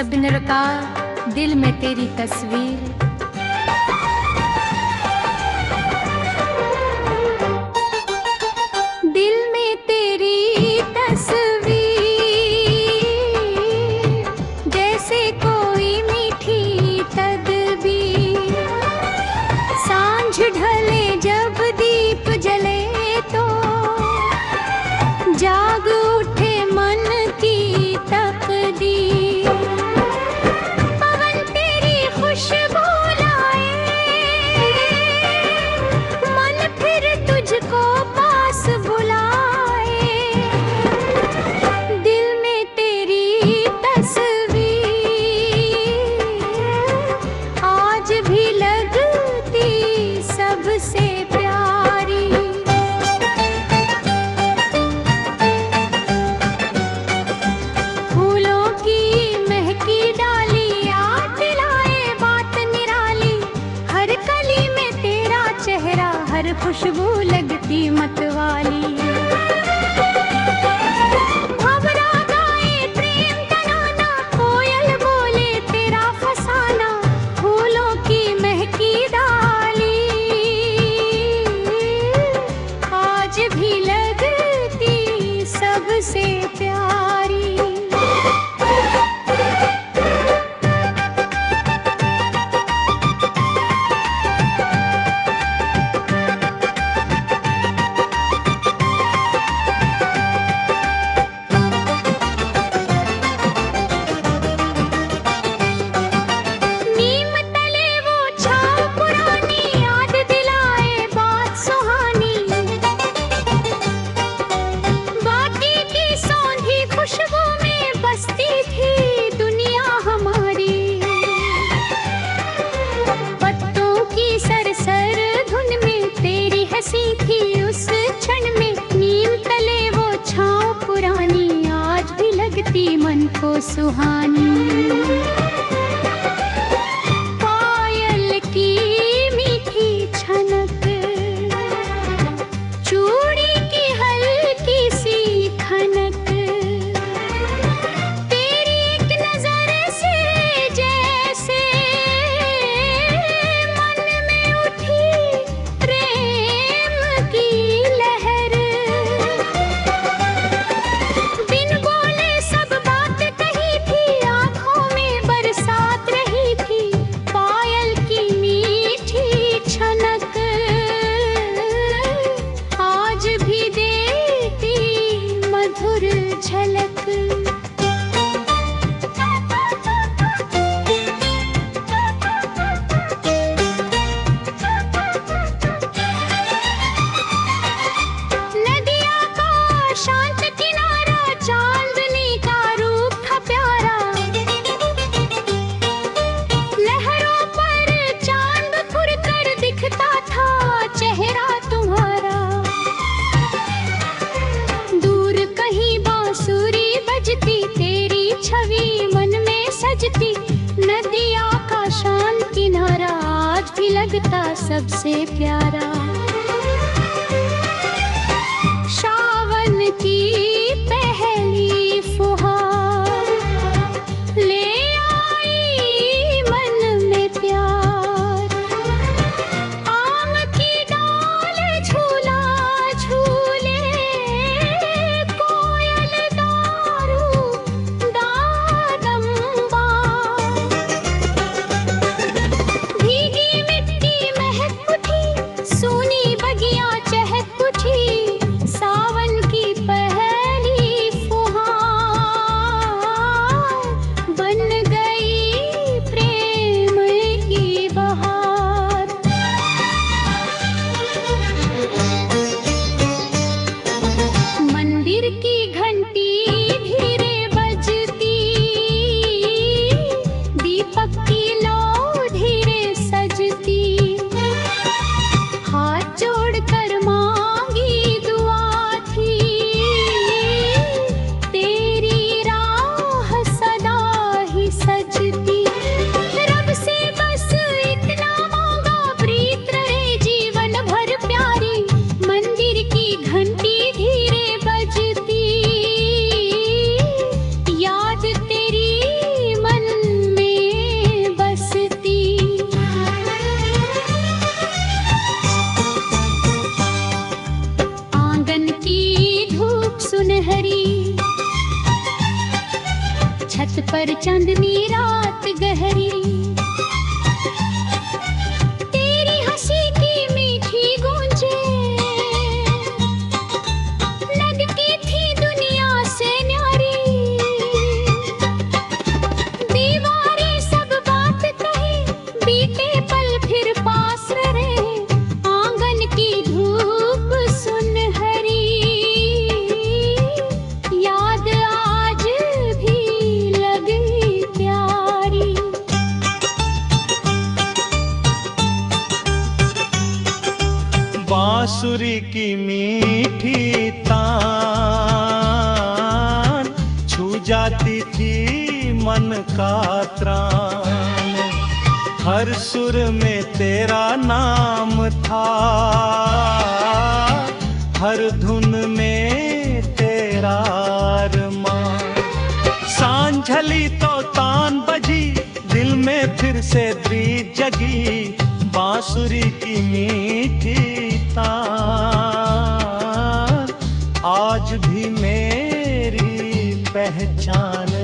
शबनर का दिल में तेरी तस्वीर। दिल में तेरी तस्वीर, जैसे कोई मीठी तदबीर। सांझ ढले जब दीप जले तो जाग उठे मन की तकदीर। पवन तेरी खुशबू लाए, मन फिर तुझको पास बुलाए। दिल में तेरी तस्वीर आज भी लगती सबसे प्यारी। फूलों की महकी डाली याद दिलाए बात निराली। हर कली में तेरा चेहरा, हर खुशबू लगती मतवाली। भंवरा गाए प्रेम तराना, कोयल बोले तेरा फसाना। फूलों की महकी डाली आज भी लगती सबसे प्यारी। नीम तले वो छाँव पुरानी, याद दिलाए बात सुहानी। बाकी की सौंधी खुशबू में बसती थी दुनिया हमारी। पत्तों की सरसर धुन में तेरी हंसी थी उस क्षण में। नीम तले वो छाँव पुरानी आज भी लगती मन को सुहानी। पायल की मीठी छनक, चूड़ी की हल्की सी खनक। तेरी एक नजर से जैसे मन में उठी प्रेम की लहर। बिन बोले सब बात कही थी, आंखों में बरसात रही थी। पायल की मीठी छनक आज भी देती मधुर झलक। नदिया का शांत किनारा, चांदनी का रूप था प्यारा। लहरों पर चांद फुरकर दिखता था चेहरा तुम्हारा। दूर कहीं बांसुरी बजती, तेरी छवि मन में सजती। नदिया का शांत किनारा आज भी लगता सबसे प्यारा। सावन की पहली फुहार ले आई मन में प्यार। आम की डाल झूला झूले, कोयल दारू दादम्बा। भीगी मिट्टी महक उठी, सुनहरी। छत पर चांदनी रात गहरी, तेरी हंसी की मीठी गूंजे, लगती थी दुनिया से न्यारी। दीवारें सब बात कहे, बीते पल फिर पास रहे, आंगन की धूप सुनहरी। याद आज भी लगी प्यारी। बांसुरी की मीठी तान छू जाती थी मन का त्राण। हर सुर में तेरा नाम था, हर धुन में तेरा अरमान। सांझली तो तान बजी, दिल में फिर से प्रीत जगी। बांसुरी की मीठी तान आज भी मेरी पहचान है।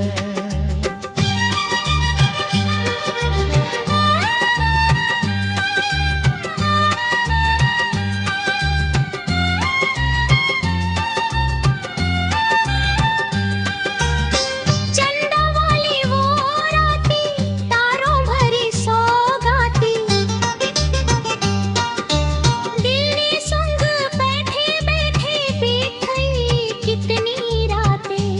चंदा वाली वो राती, तारों भरी सौगाती, दिल ने संग बैठे बैठे बीत गई कितनी रातें।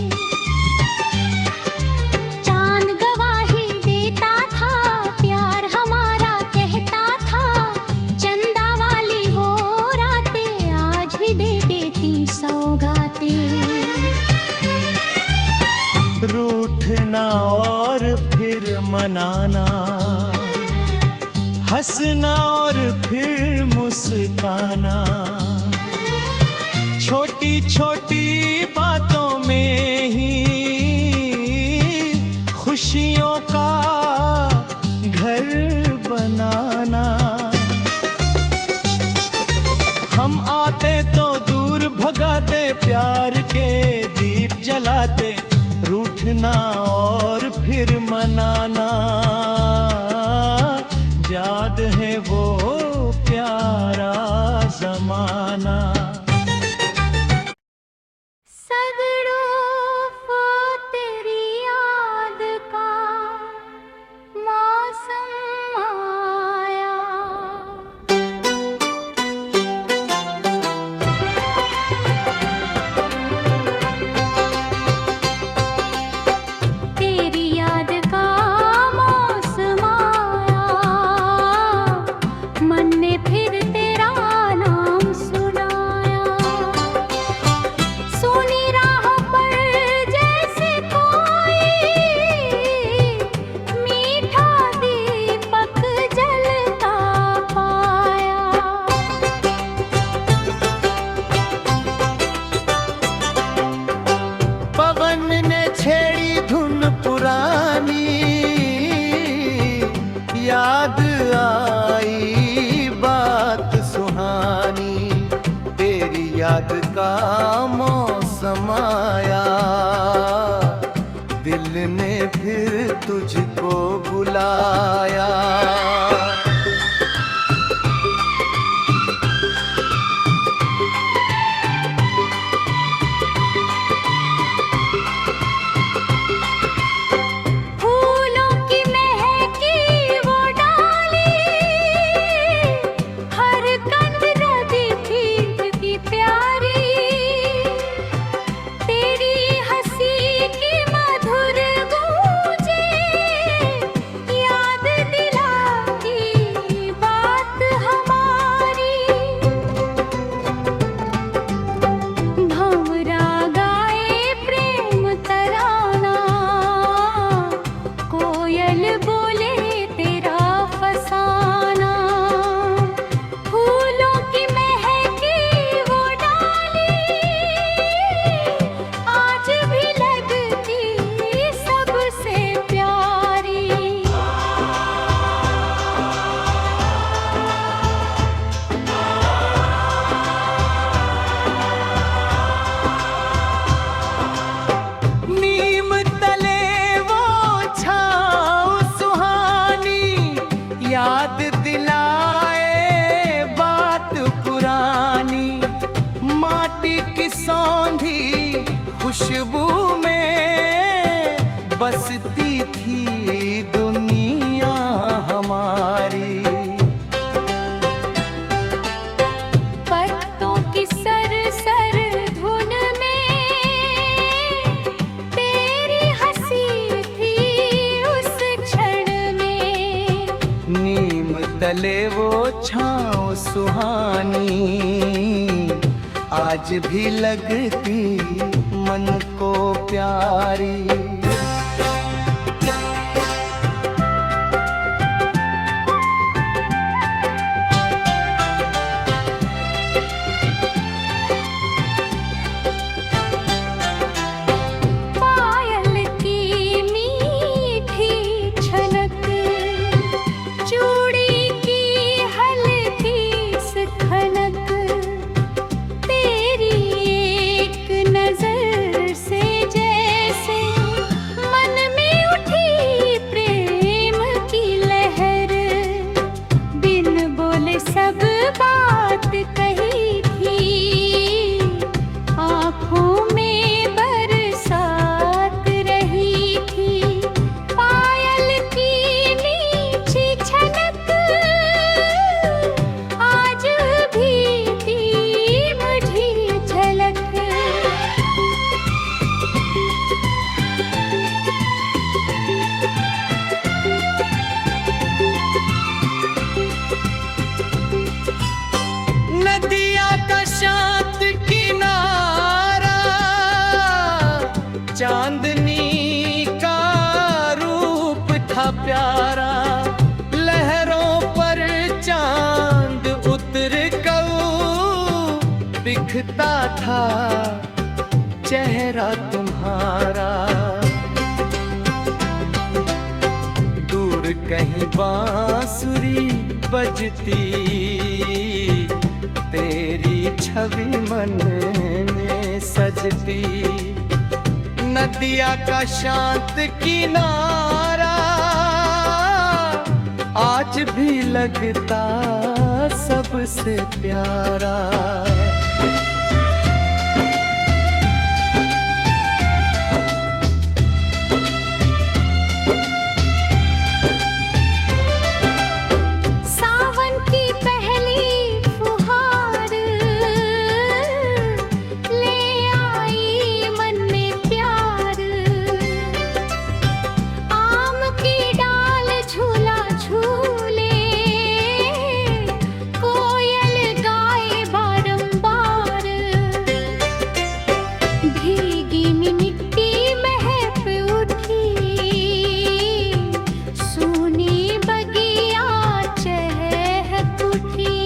चांद गवाही देता था, प्यार हमारा कहता था। चंदा वाली वो रातें आज भी दे देती सौगातें। रूठना और फिर मनाना, हंसना और फिर मुस्काना, छोटी छोटी बातों में ही खुशियों का घर बनाना। हम आते तो दूर भगाते, प्यार के दीप जलाते। रूठना और फिर मनाना, याद है वो प्यारा जमाना। सगड़ो तेरी याद का मौसम आया। तेरी याद का मौसम आया, मन ने फिर तेरा नाम सुनाया। सोनी राहों पर जैसे कोई मीठा दीपक जलता पाया। पवन ने छेड़ी धुन पुरानी, याद आई बात सुहानी। तेरी याद का मौसम आया, दिल ने फिर तुझको बुलाया। फूलों की महकी वो डाली, हर कंद नदी थी प्यारी। तेरी हंसी की मधुर गूंजे, याद सौंधी खुशबू में बसती थी दुनिया हमारी। पत्तों की सरसर धुन में तेरी हंसी थी उस क्षण में। नीम तले वो छाँव सुहानी आज भी लगती मन को प्यारी। पायल की मीठी छनक, चूड़ी की हल्की खनक, तेरी एक नजर से जैसे मन में उठी प्रेम की लहर। बिन बोले सब बात कही थी, आँखों में बरसात रही थी। पायल की मीठी छनक आज भी थी मुझे झलक। नदिया का शांत किनारा, चांदनी का रूप था प्यारा। लहरों पर चांद उतर कर दिखता था चेहरा तुम्हारा। दूर कहीं बांसुरी बजती, तेरी छवि मन में सजती। नदिया का शांत किनारा आज भी लगता सबसे प्यारा। सावन की पहली फुहार ले आई मन में प्यार। आम की डाल झूला झूले, कोयल गाए बारंबार। भीगी मिट्टी महक उठी, सूनी बगिया चहक उठी।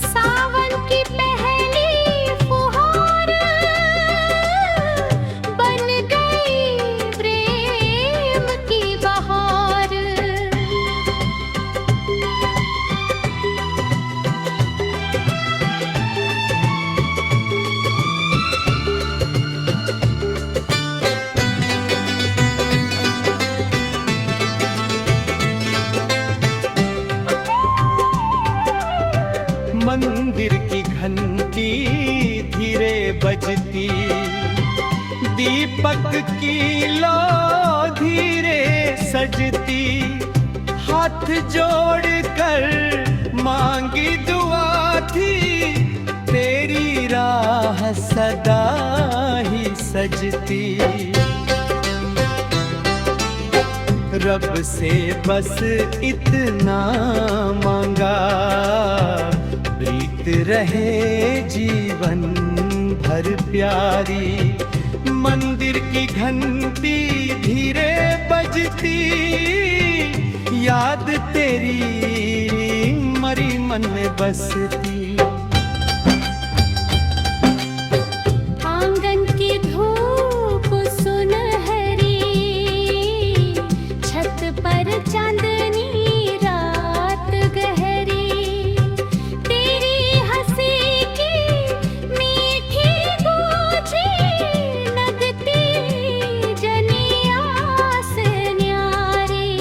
सावन की पहली फुहार बन गई प्रेम की बहार। मंदिर की घंटी धीरे बजती, दीपक की लौ धीरे सजती। हाथ जोड़कर मांगी दुआ थी, तेरी राह सदा ही सजती। रब से बस इतना मांगा, प्रीत रहे जीवन भर प्यारी। मंदिर की घंटी धीरे बजती, याद तेरी मरी मन में बसती। आंगन की धूप सुनहरी, छत पर चांदनी रात गहरी। तेरी हंसी की मीठी गूंजी, लगती जनिया से न्यारी।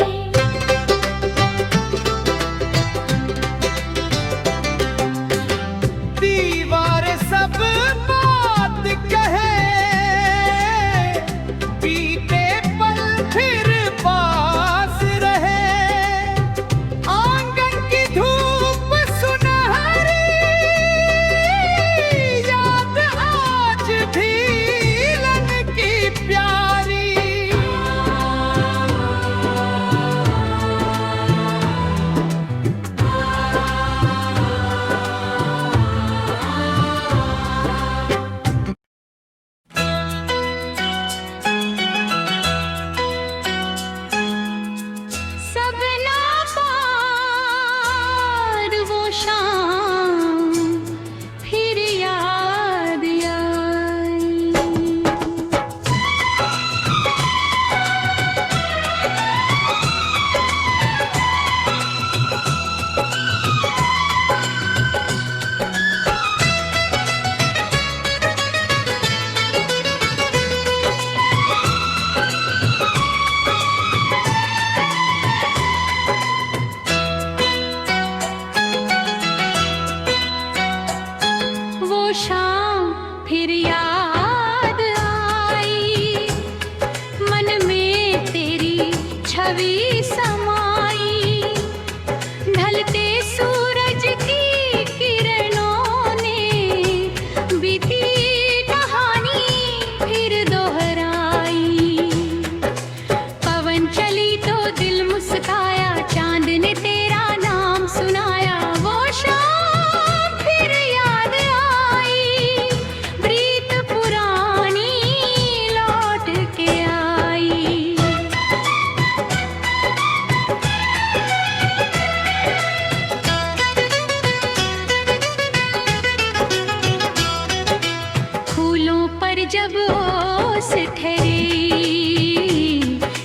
पर जब ओस ठहरी,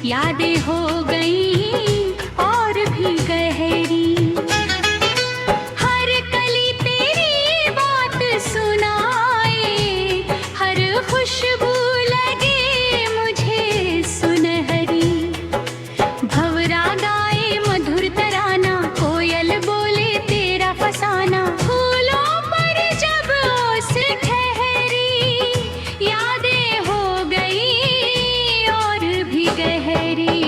यादें हो गई और भी गहरी। हर कली तेरी बात सुनाए, हर खुशबू लगे मुझे सुनहरी। भंवरा गाए मधुर तराना, कोयल बोले तेरा फसाना। फूलों पर जब ओस ठहरी, यादें हो गई और भी गहरी।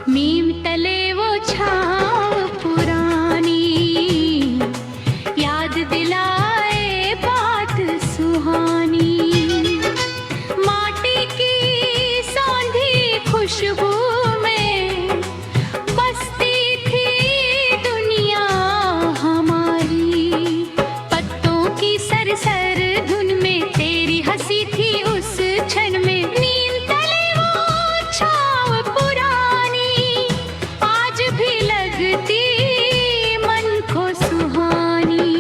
नीम तले वो छाँव पुरानी, याद दिलाए बात सुहानी। माटी की सौंधी खुशबू में बसती थी दुनिया हमारी। पत्तों की सरसर धुन में तेरी हंसी थी उस क्षण में। नीम तले वो छाँव पुरानी, आज भी लगती मन को सुहानी।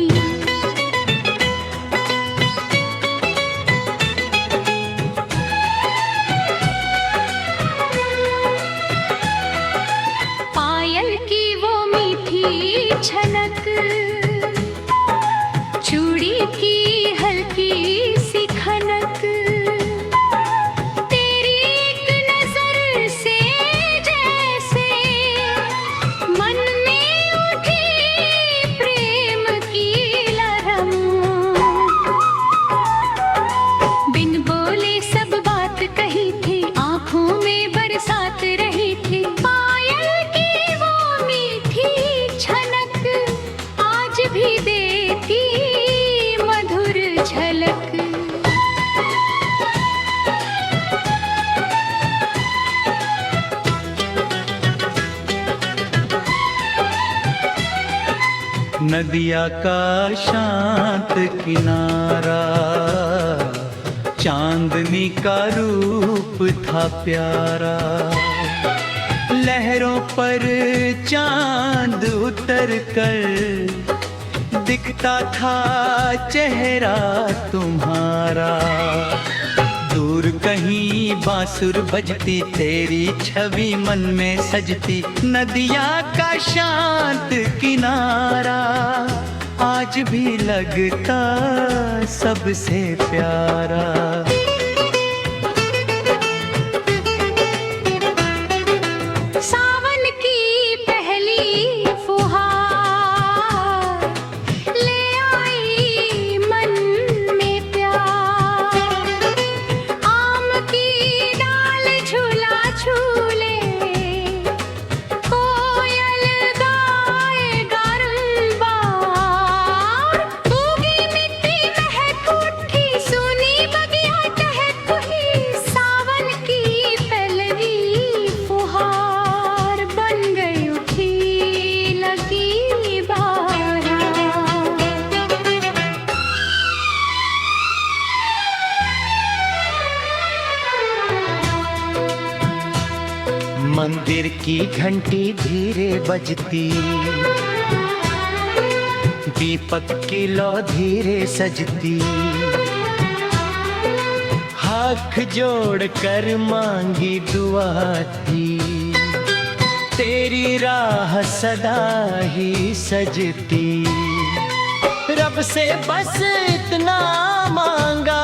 पायल की वो मीठी छनक, चूड़ी की हल्की सी खनक। तेरी एक नजर से जैसे मन में उठी प्रेम की लहर। बिन बोले सब बात कही थी, आंखों में बरसात रही थी। पायल की वो मीठी छनक, आज भी देती मधुर झलक। नदिया का शांत किनारा, चांदनी का रूप था प्यारा। लहरों पर चांद उतर कर दिखता था चेहरा तुम्हारा। दूर कहीं बांसुर बजती, तेरी छवि मन में सजती। नदिया का शांत किनारा, आज भी लगता सबसे प्यारा। सावन की पहली फुहार ले आई मन में प्यार। आम की डाल झूला झूले, कोयल गाए गारंबार। उगी मिट्टी महक उठी, सुनी बगिया टहक उठी। सावन की पहली फुहार बन गई उठी लगी बाहर। मंदिर की घंटी धीरे बजती, दीपक की लौ धीरे सजती। हाथ जोड़ कर मांगी दुआ थी, तेरी राह सदा ही सजती। रब से बस इतना मांगा,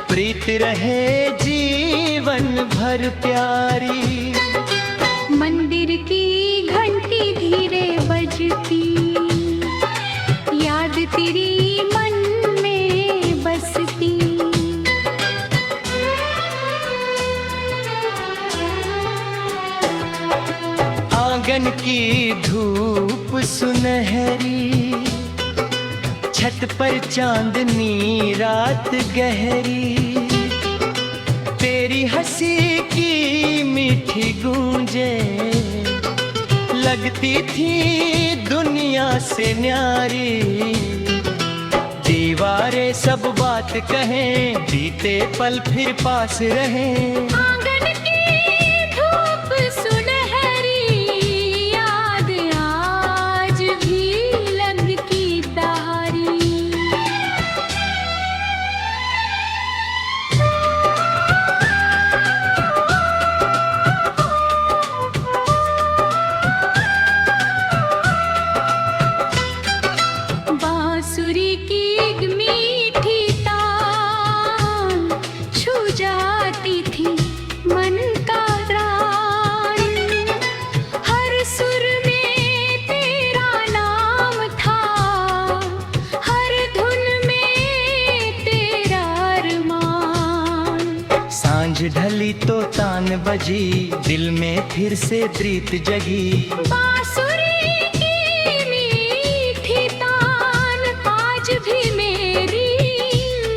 प्रीत रहे जीवन भर प्यारी। मंदिर की घंटी धीरे बजती, याद तेरी मन में बसती। आंगन की धूप सुनहरी, छत पर चांदनी रात गहरी। तेरी हंसी की मीठी गूंजे, लगती थी दुनिया से न्यारी। दीवारें सब बात कहें, बीते पल फिर पास रहें। आंगन की ढली तो तान बजी, दिल में फिर से प्रीत जगी। बांसुरी की मीठी तान आज भी मेरी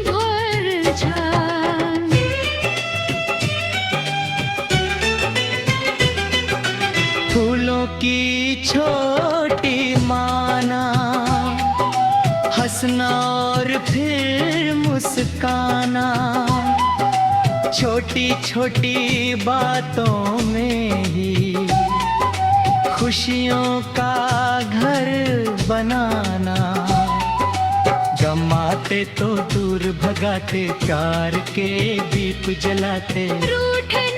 भर जाए। फूलों की छोटी माना, हंसना और फिर मुस्काना, छोटी छोटी बातों में ही खुशियों का घर बनाना। गम आते तो दूर भगाते, प्यार के दीप जलाते। रूठने